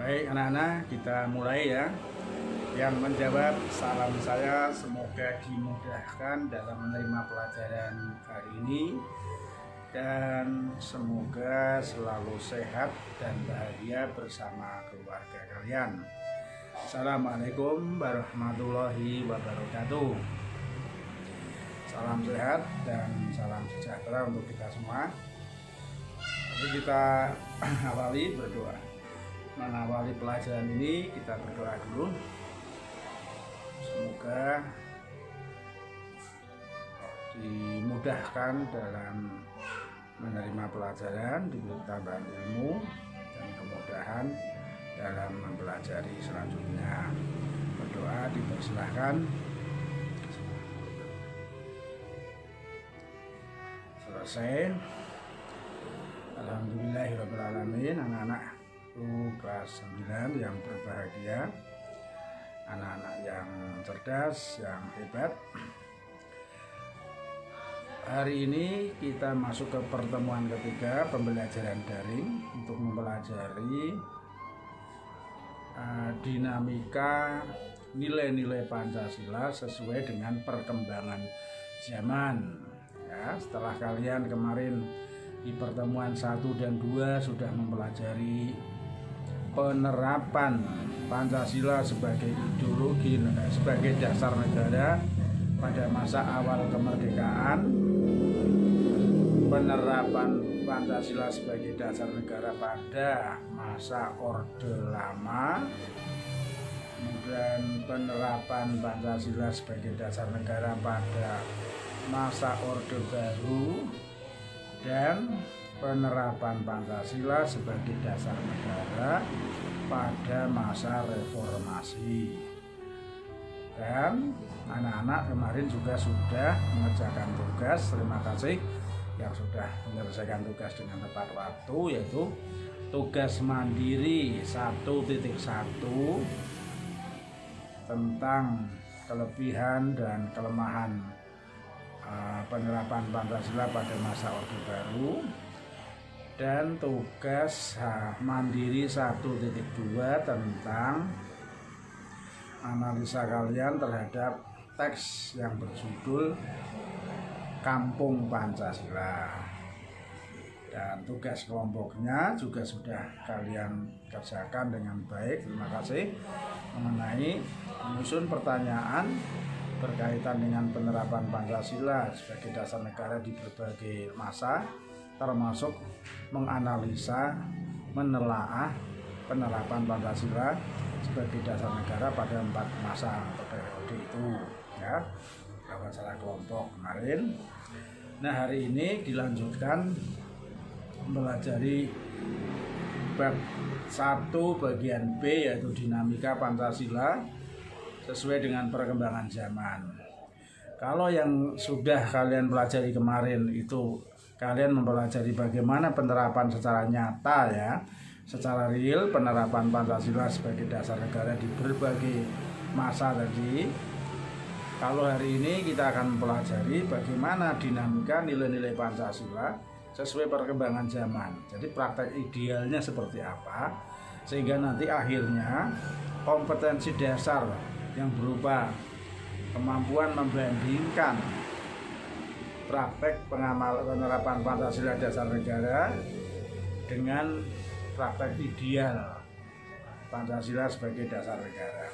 Baik anak-anak, kita mulai ya. Yang menjawab salam saya semoga dimudahkan dalam menerima pelajaran hari ini dan semoga selalu sehat dan bahagia bersama keluarga kalian. Assalamualaikum warahmatullahi wabarakatuh. Salam sehat dan salam sejahtera untuk kita semua. Jadi kita awali berdoa. Mengawali pelajaran ini kita berdoa dulu. Semoga dimudahkan dalam menerima pelajaran, diberi tambahan ilmu dan kemudahan dalam mempelajari selanjutnya. Berdoa dipersilahkan. Selesai. Alhamdulillahirrahmanirrahim. Anak-anak kelas 9 yang berbahagia, anak-anak yang cerdas, yang hebat. Hari ini kita masuk ke pertemuan ketiga pembelajaran daring untuk mempelajari dinamika nilai-nilai Pancasila sesuai dengan perkembangan zaman. Ya, setelah kalian kemarin di pertemuan 1 dan 2 sudah mempelajari penerapan Pancasila sebagai ideologi sebagai dasar negara pada masa awal kemerdekaan, penerapan Pancasila sebagai dasar negara pada masa Orde Lama, kemudian penerapan Pancasila sebagai dasar negara pada masa Orde Baru, dan penerapan Pancasila sebagai dasar negara pada masa reformasi. Dan anak-anak kemarin juga sudah mengerjakan tugas. Terima kasih yang sudah menyelesaikan tugas dengan tepat waktu, yaitu tugas mandiri 1.1 tentang kelebihan dan kelemahan penerapan Pancasila pada masa Orde Baru, dan tugas mandiri 1.2 tentang analisa kalian terhadap teks yang berjudul Kampung Pancasila. Dan tugas kelompoknya juga sudah kalian kerjakan dengan baik. Terima kasih. Mengenai menyusun pertanyaan berkaitan dengan penerapan Pancasila sebagai dasar negara di berbagai masa, termasuk menganalisa, menelaah penerapan Pancasila sebagai dasar negara pada 4 masa atau periode itu, ya, lewat salah kelompok kemarin. Nah, hari ini dilanjutkan mempelajari bab 1 bagian B, yaitu dinamika Pancasila sesuai dengan perkembangan zaman. Kalau yang sudah kalian pelajari kemarin itu kalian mempelajari bagaimana penerapan secara nyata, ya, secara real penerapan Pancasila sebagai dasar negara di berbagai masa tadi. Kalau hari ini kita akan mempelajari bagaimana dinamika nilai-nilai Pancasila sesuai perkembangan zaman. Jadi praktek idealnya seperti apa, sehingga nanti akhirnya kompetensi dasar yang berupa kemampuan membandingkan praktek penerapan Pancasila dasar negara dengan praktek ideal Pancasila sebagai dasar negara.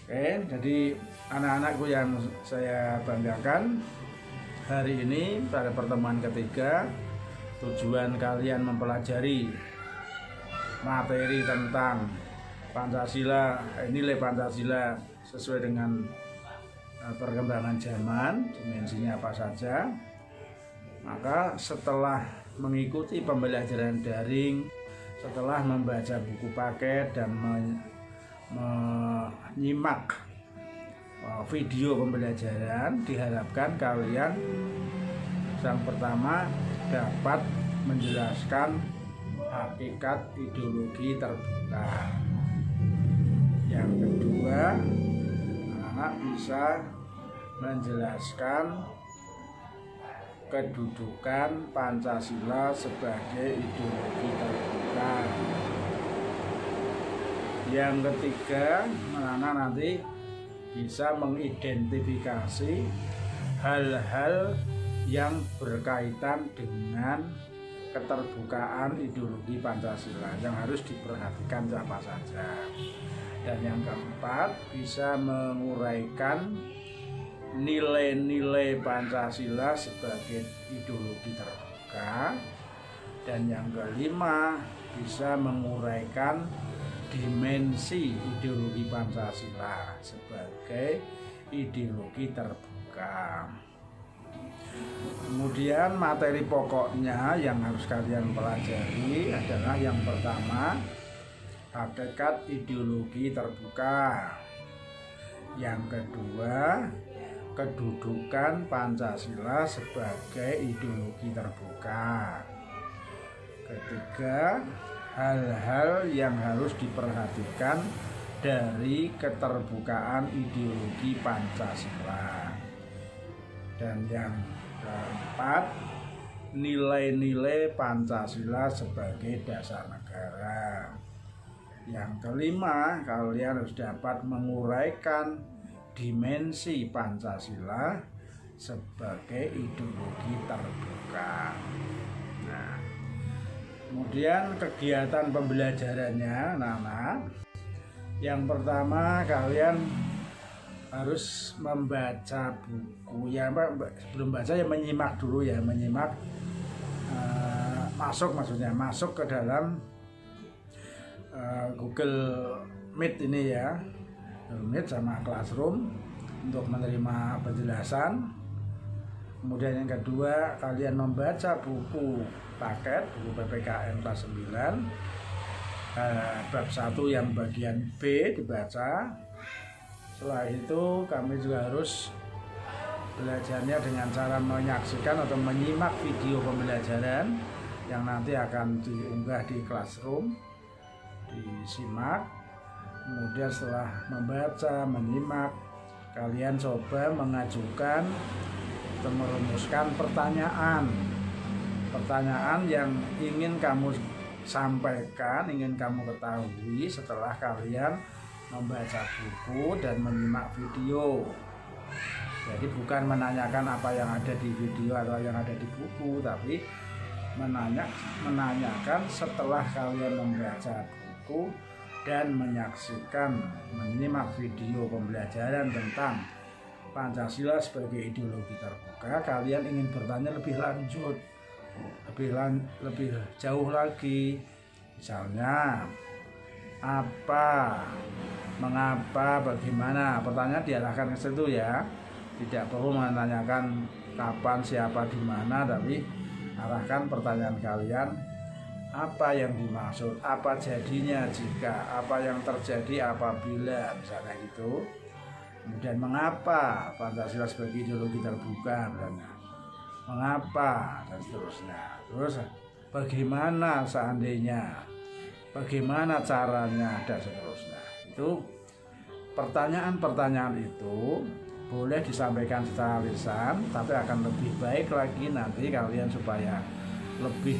Oke, jadi anak-anakku yang saya banggakan, hari ini pada pertemuan ketiga tujuan kalian mempelajari materi tentang Pancasila, nilai Pancasila sesuai dengan perkembangan zaman, dimensinya apa saja. Maka setelah mengikuti pembelajaran daring, setelah membaca buku paket dan menyimak video pembelajaran, diharapkan kalian yang pertama dapat menjelaskan hakikat ideologi terbuka. Yang kedua, anak-anak bisa menjelaskan kedudukan Pancasila sebagai ideologi terbuka. Yang ketiga, anak nanti bisa mengidentifikasi hal-hal yang berkaitan dengan keterbukaan ideologi Pancasila yang harus diperhatikan siapa saja. Dan yang keempat, bisa menguraikan nilai-nilai Pancasila sebagai ideologi terbuka. Dan yang kelima, bisa menguraikan dimensi ideologi Pancasila sebagai ideologi terbuka. Kemudian materi pokoknya yang harus kalian pelajari adalah yang pertama, hakikat ideologi terbuka. Yang kedua, kedudukan Pancasila sebagai ideologi terbuka. Ketiga, hal-hal yang harus diperhatikan dari keterbukaan ideologi Pancasila. Dan yang keempat, nilai-nilai Pancasila sebagai dasar negara. Yang kelima, kalian harus dapat menguraikan dimensi Pancasila sebagai ideologi terbuka. Nah, kemudian kegiatan pembelajarannya, anak-anak. Yang pertama, kalian harus membaca buku ya, sebelum baca ya menyimak dulu ya, menyimak masuk ke dalam Google Meet ini ya, Google Meet sama Classroom untuk menerima penjelasan. Kemudian yang kedua, kalian membaca buku paket, buku PPKN kelas 9 bab 1 yang bagian B dibaca. Setelah itu kami juga harus belajarnya dengan cara menyaksikan atau menyimak video pembelajaran yang nanti akan diunggah di Classroom, disimak. Kemudian setelah membaca, menyimak, kalian coba mengajukan atau merumuskan pertanyaan yang ingin kamu sampaikan, ingin kamu ketahui setelah kalian membaca buku dan menyimak video. Jadi bukan menanyakan apa yang ada di video atau yang ada di buku, tapi menanyakan setelah kalian membaca buku dan menyimak video pembelajaran tentang Pancasila sebagai ideologi terbuka. Kalian ingin bertanya lebih lanjut, lebih jauh lagi. Misalnya, apa, mengapa, bagaimana, pertanyaan diarahkan ke situ ya. Tidak perlu menanyakan kapan, siapa, di mana, tapi arahkan pertanyaan kalian, apa yang dimaksud, apa jadinya jika, apa yang terjadi apabila, misalnya gitu. Kemudian mengapa Pancasila sebagai ideologi terbuka, misalnya mengapa, dan seterusnya. Terus bagaimana seandainya, bagaimana caranya, dan seterusnya. Itu pertanyaan-pertanyaan itu boleh disampaikan secara lisan, tapi akan lebih baik lagi nanti kalian supaya lebih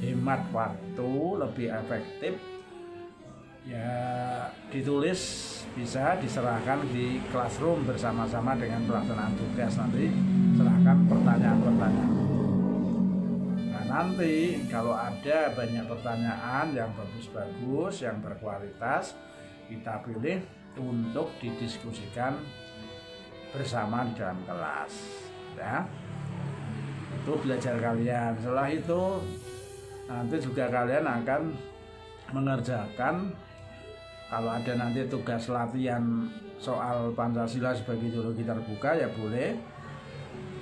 hemat waktu, lebih efektif ya, ditulis, bisa diserahkan di Classroom bersama-sama dengan pelaksanaan tugas. Nanti serahkan pertanyaan-pertanyaan. Nah, nanti kalau ada banyak pertanyaan yang bagus-bagus, yang berkualitas, kita pilih untuk didiskusikan bersama di dalam kelas ya. Itu belajar kalian. Setelah itu nanti juga kalian akan mengerjakan, kalau ada nanti tugas latihan soal Pancasila sebagai ideologi terbuka ya boleh,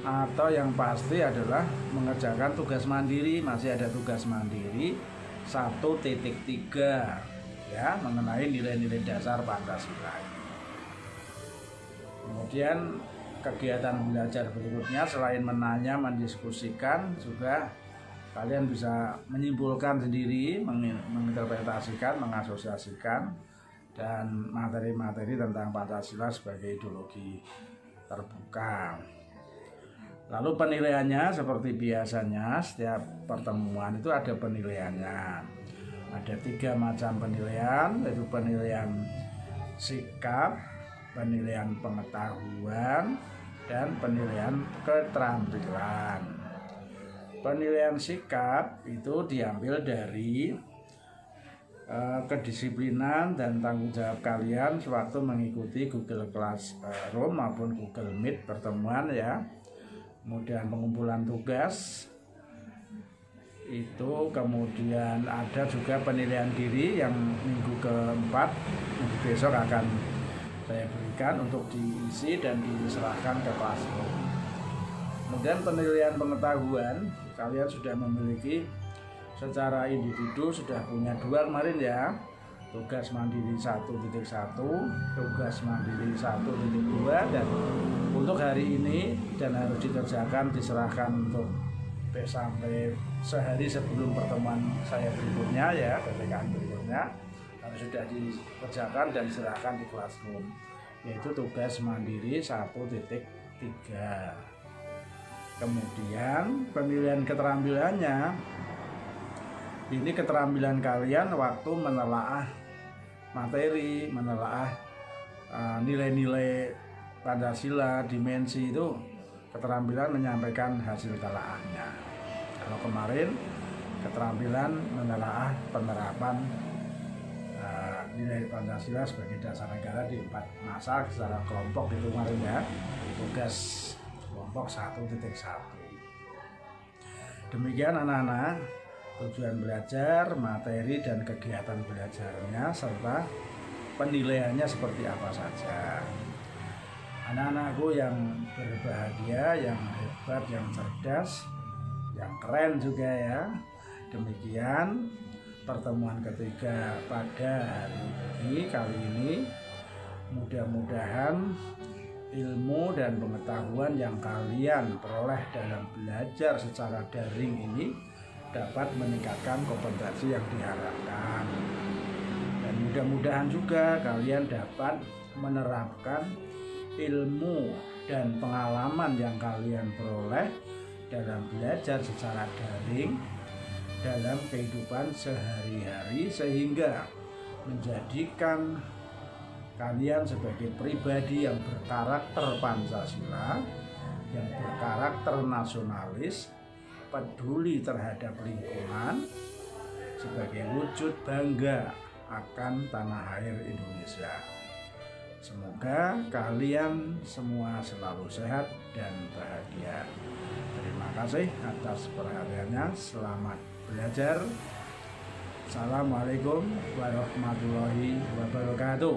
atau yang pasti adalah mengerjakan tugas mandiri. Masih ada tugas mandiri 1.3 ya, mengenai nilai-nilai dasar Pancasila. Kemudian kegiatan belajar berikutnya selain menanya, mendiskusikan, juga kalian bisa menyimpulkan sendiri, menginterpretasikan, mengasosiasikan, dan materi-materi tentang Pancasila sebagai ideologi terbuka. Lalu penilaiannya seperti biasanya, setiap pertemuan itu ada penilaiannya. Ada 3 macam penilaian, yaitu penilaian sikap, penilaian pengetahuan, dan penilaian keterampilan. Penilaian sikap itu diambil dari kedisiplinan dan tanggung jawab kalian sewaktu mengikuti Google Classroom maupun Google Meet pertemuan ya. Kemudian pengumpulan tugas itu, kemudian ada juga penilaian diri yang minggu keempat, minggu besok akan saya berikan untuk diisi dan diserahkan ke Classroom. Kemudian penilaian pengetahuan, kalian sudah memiliki secara individu, sudah punya 2 kemarin ya, tugas mandiri 1.1, tugas mandiri 1.2, dan untuk hari ini dan harus dikerjakan, diserahkan untuk sampai sehari sebelum pertemuan saya berikutnya ya, PPKN berikutnya harus sudah dikerjakan dan diserahkan di Classroom, yaitu tugas mandiri 1.3. Kemudian penilaian keterampilannya, ini keterampilan kalian waktu menelaah materi, menelaah nilai-nilai Pancasila, dimensi, itu keterampilan menyampaikan hasil telaahnya. Kalau kemarin keterampilan menelaah penerapan nilai Pancasila sebagai dasar negara di 4 masa secara kelompok itu kemarin ya, tugas kelompok 1.1. Demikian anak-anak, tujuan belajar, materi dan kegiatan belajarnya, serta penilaiannya seperti apa saja. Anak-anakku yang berbahagia, yang hebat, yang cerdas, yang keren juga ya. Demikian pertemuan ketiga pada hari ini, kali ini. Mudah-mudahan ilmu dan pengetahuan yang kalian peroleh dalam belajar secara daring ini dapat meningkatkan kompetensi yang diharapkan, dan mudah-mudahan juga kalian dapat menerapkan ilmu dan pengalaman yang kalian peroleh dalam belajar secara daring dalam kehidupan sehari-hari, sehingga menjadikan kalian sebagai pribadi yang berkarakter Pancasila, yang berkarakter nasionalis, peduli terhadap lingkungan, sebagai wujud bangga akan tanah air Indonesia. Semoga kalian semua selalu sehat dan bahagia. Terima kasih atas perhatiannya. Selamat belajar. Assalamualaikum warahmatullahi wabarakatuh.